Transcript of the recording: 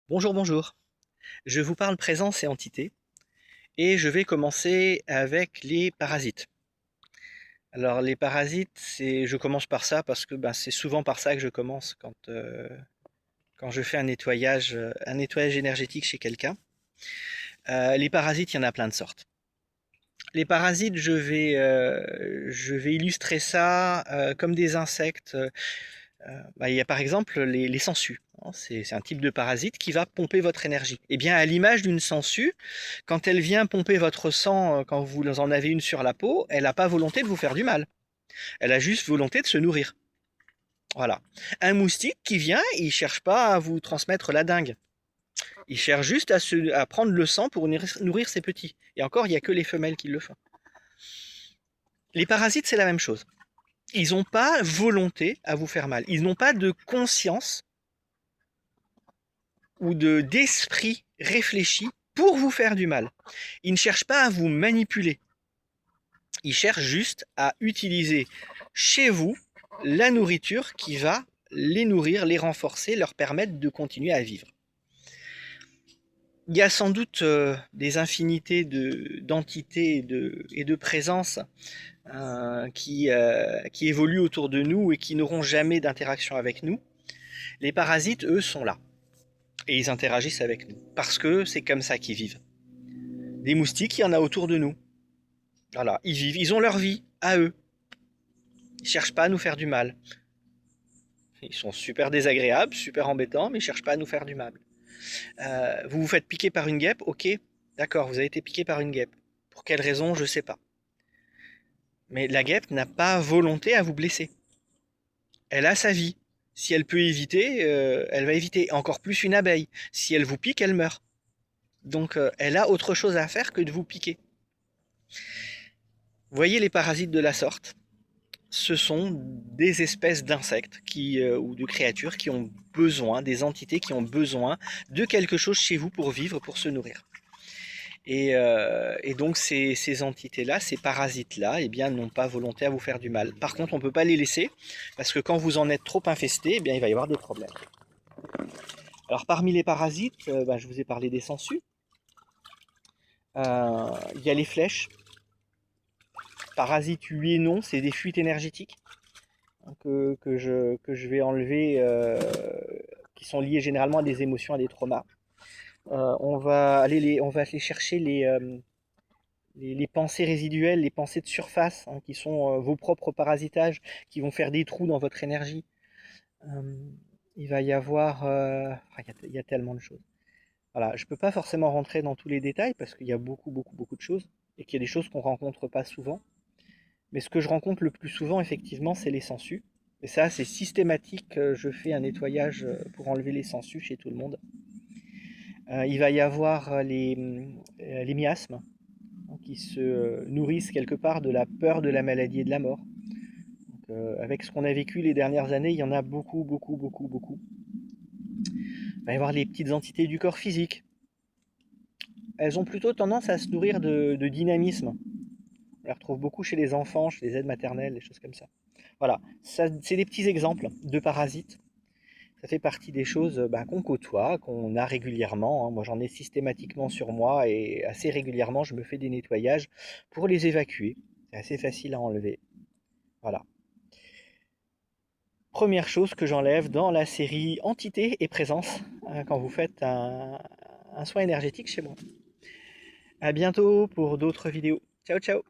Bonjour, bonjour. Je vous parle présence et entité et je vais commencer avec les parasites. Alors les parasites, je commence par ça parce que c'est souvent par ça que je commence quand je fais un nettoyage énergétique chez quelqu'un. Les parasites, il y en a plein de sortes. Les parasites, je vais illustrer ça comme des insectes. Il y a par exemple les sangsues, hein. C'est un type de parasite qui va pomper votre énergie. Et bien, à l'image d'une sangsue, quand elle vient pomper votre sang, quand vous en avez une sur la peau, elle n'a pas volonté de vous faire du mal. Elle a juste volonté de se nourrir. Voilà. Un moustique qui vient, il cherche pas à vous transmettre la dengue. Il cherche juste à prendre le sang pour nourrir ses petits. Et encore, il n'y a que les femelles qui le font. Les parasites, c'est la même chose. Ils n'ont pas volonté à vous faire mal. Ils n'ont pas de conscience ou d'esprit réfléchi pour vous faire du mal. Ils ne cherchent pas à vous manipuler. Ils cherchent juste à utiliser chez vous la nourriture qui va les nourrir, les renforcer, leur permettre de continuer à vivre. Il y a sans doute des infinités d'entités et de présences qui évoluent autour de nous et qui n'auront jamais d'interaction avec nous. Les parasites, eux, sont là. Et ils interagissent avec nous. Parce que c'est comme ça qu'ils vivent. Des moustiques, il y en a autour de nous. Voilà, ils vivent, ils ont leur vie, à eux. Ils cherchent pas à nous faire du mal. Ils sont super désagréables, super embêtants, mais ils cherchent pas à nous faire du mal. Vous vous faites piquer par une guêpe, ok, d'accord, vous avez été piqué par une guêpe. Pour quelle raison, je sais pas. Mais la guêpe n'a pas volonté à vous blesser. Elle a sa vie. Si elle peut éviter, elle va éviter. Encore plus une abeille. Si elle vous pique, elle meurt. Donc elle a autre chose à faire que de vous piquer. Voyez les parasites de la sorte. Ce sont des espèces d'insectes ou de créatures qui ont besoin, des entités qui ont besoin de quelque chose chez vous pour vivre, pour se nourrir. Et donc ces entités-là, ces parasites-là, eh bien, n'ont pas volonté à vous faire du mal. Par contre, on ne peut pas les laisser, parce que quand vous en êtes trop infesté, eh bien, il va y avoir des problèmes. Alors parmi les parasites, je vous ai parlé des sangsues. Il y a les flèches. Parasites, oui et non, c'est des fuites énergétiques que je vais enlever, qui sont liées généralement à des émotions, à des traumas. On va aller chercher les pensées résiduelles, les pensées de surface, hein, qui sont vos propres parasitages, qui vont faire des trous dans votre énergie. Euh, il va y avoir, il y a tellement de choses. Voilà, je ne peux pas forcément rentrer dans tous les détails parce qu'il y a beaucoup de choses et qu'il y a des choses qu'on rencontre pas souvent. Mais ce que je rencontre le plus souvent, effectivement, c'est les sangsues. Et ça, c'est systématique. Je fais un nettoyage pour enlever les sangsues chez tout le monde. Il va y avoir les miasmes, hein, qui se nourrissent quelque part de la peur de la maladie et de la mort. Donc, avec ce qu'on a vécu les dernières années, il y en a beaucoup. Il va y avoir les petites entités du corps physique. Elles ont plutôt tendance à se nourrir de dynamisme. On les retrouve beaucoup chez les enfants, chez les aides maternelles, des choses comme ça. Voilà, c'est des petits exemples de parasites. Ça fait partie des choses qu'on côtoie, qu'on a régulièrement, hein. Moi, j'en ai systématiquement sur moi et assez régulièrement, je me fais des nettoyages pour les évacuer. C'est assez facile à enlever. Voilà. Première chose que j'enlève dans la série Entité et Présence, hein, quand vous faites un soin énergétique chez moi. À bientôt pour d'autres vidéos. Ciao, ciao!